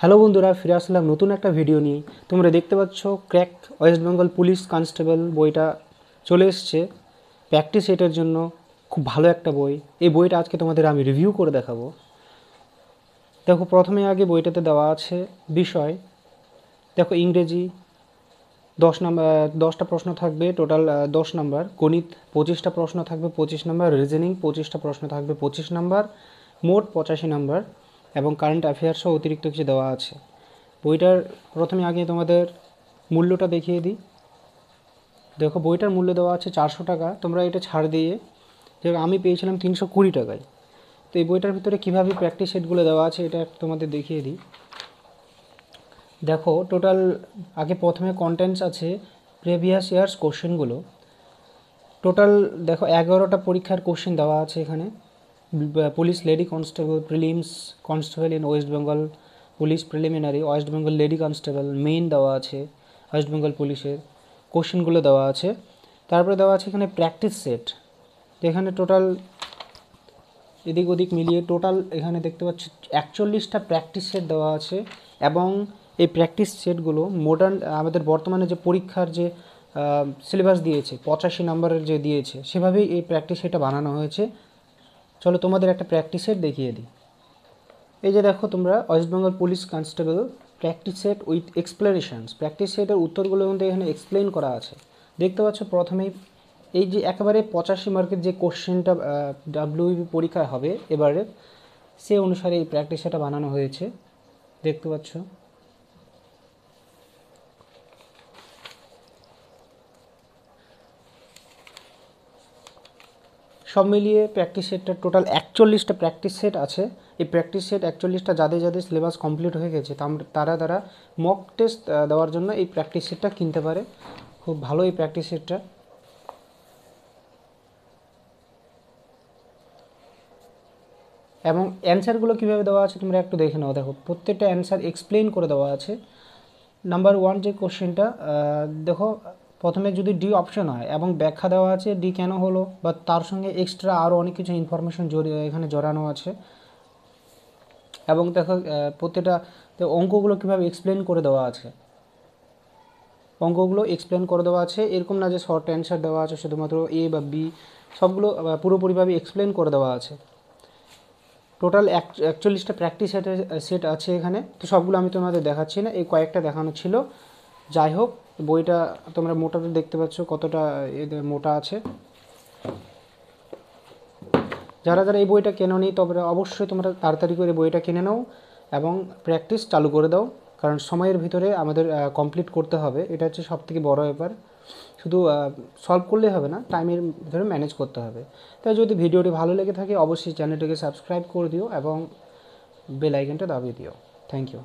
Hello বন্ধুরা, ফিরে আসলাম নতুন একটা ভিডিও নিয়ে। তোমরা দেখতে পাচ্ছ crack West Bengal police constable বইটা চলে এসছে প্র্যাকটিস সেটের জন্য। খুব ভালো একটা বই। এই বইটা আজকে তোমাদের আমি রিভিউ করে দেখাবো। দেখো, প্রথমে আগে বইটাতে দেওয়া আছে বিষয়। দেখো, ইংরেজি 10টা প্রশ্ন থাকবে, টোটাল 10 নাম্বার। গণিত 25টা প্রশ্ন থাকবে, 25 নাম্বার। রিজনিং 25টা প্রশ্ন থাকবে, 25 নাম্বার। মোট 85 নাম্বার। এবং কারেন্ট অ্যাফেয়ার্সও অতিরিক্ত কিছু দেওয়া আছে। বইটার প্রথমে আগে তোমাদের মূল্যটা দেখিয়ে দিই। দেখো, বইটার মূল্য দেওয়া আছে 400 টাকা। তোমরা এটা ছাড় দিয়ে, যে আমি পেয়েছিলাম 320 টাকায়। তো এই বইটার ভিতরে কীভাবে প্র্যাকটিস সেটগুলো দেওয়া আছে এটা তোমাদের দেখিয়ে দিই। দেখো, টোটাল আগে প্রথমে কন্টেন্টস আছে প্রিভিয়াস ইয়ার্স কোশ্চেনগুলো। টোটাল দেখো 11টা পরীক্ষার কোশ্চেন দেওয়া আছে এখানে। Police lady constable prelims, constable in West Bengal police preliminary, West Bengal lady constable main দেওয়া আছে ওয়েস্ট বেঙ্গল পুলিশের কোশ্চেনগুলো দেওয়া আছে। তারপরে দেওয়া আছে এখানে প্র্যাকটিস সেট, যেখানে টোটাল এদিক ওদিক মিলিয়ে টোটাল এখানে দেখতে পাচ্ছি 41টা প্র্যাকটিস সেট দেওয়া আছে। এবং এই প্র্যাকটিস সেটগুলো মডার্ন আমাদের বর্তমানে যে পরীক্ষার যে সিলেবাস দিয়েছে 85 নম্বরের যে দিয়েছে, সেভাবেই এই প্র্যাকটিস সেটটা বানানো হয়েছে। চলো তোমাদের একটা প্র্যাকটিস সেট দেখিয়ে দিই। এই যে দেখো, তোমরা West Bengal police constable practice set with explanations. Practice সেটের উত্তরগুলো কিন্তু এখানে এক্সপ্লেন করা আছে। দেখতে পাচ্ছ প্রথমেই এই যে একেবারে 85 মার্কের যে কোশ্চেনটা ডাব্লিউবি পরীক্ষায় হবে এবারে, সে অনুসারে এই প্র্যাকটিস সেটটা বানানো হয়েছে। দেখতে পাচ্ছ। সব মিলিয়ে প্র্যাকটিস সেটটা টোটাল 41টা প্র্যাকটিস সেট আছে। এই প্র্যাকটিস সেট 41টা যাদের যাদের সিলেবাস কমপ্লিট হয়ে গেছে তারা মক টেস্ট দেওয়ার জন্য এই প্র্যাকটিস সেটটা কিনতে পারে। খুব ভালো এই প্র্যাকটিস সেটটা। এবং অ্যান্সারগুলো কীভাবে দেওয়া আছে তোমরা একটু দেখে নাও। দেখো, প্রত্যেকটা অ্যান্সার এক্সপ্লেন করে দেওয়া আছে। নাম্বার 1 যে কোশ্চেনটা, দেখো প্রথমে যদি ডি অপশন হয় এবং ব্যাখ্যা দেওয়া আছে ডি কেন হলো, বা তার সঙ্গে এক্সট্রা আরও অনেক কিছু ইনফরমেশন এখানে জড়ানো আছে। এবং দেখো প্রত্যেকটা অঙ্কগুলো কীভাবে এক্সপ্লেন করে দেওয়া আছে। অঙ্কগুলো এক্সপ্লেন করে দেওয়া আছে, এরকম না যে শর্ট অ্যান্সার দেওয়া আছে শুধুমাত্র এ বা বি, সবগুলো পুরোপুরিভাবে এক্সপ্লেন করে দেওয়া আছে। টোটাল 41টা প্র্যাকটিস সেট আছে এখানে। তো সবগুলো আমি তোমাদের দেখাচ্ছি না, এই কয়েকটা দেখানো ছিল। যাই হোক, বইটা তোমরা মোটাটা দেখতে পাচ্ছ কতটা মোটা আছে। যারা যারা এই বইটা কেনোনি, তবে অবশ্যই তোমরা তাড়াতাড়ি করে বইটা কিনে নাও এবং প্র্যাকটিস চালু করে দাও। কারণ সময়ের ভিতরে আমাদের কমপ্লিট করতে হবে, এটা হচ্ছে সবথেকে বড় ব্যাপার। শুধু সলভ করলেই হবে না, টাইমের ভিতরে ম্যানেজ করতে হবে। তাই যদি ভিডিওটি ভালো লেগে থাকে অবশ্যই চ্যানেলটিকে সাবস্ক্রাইব করে দিও এবং বেল আইকনটা দাবিয়ে দিও। Thank you.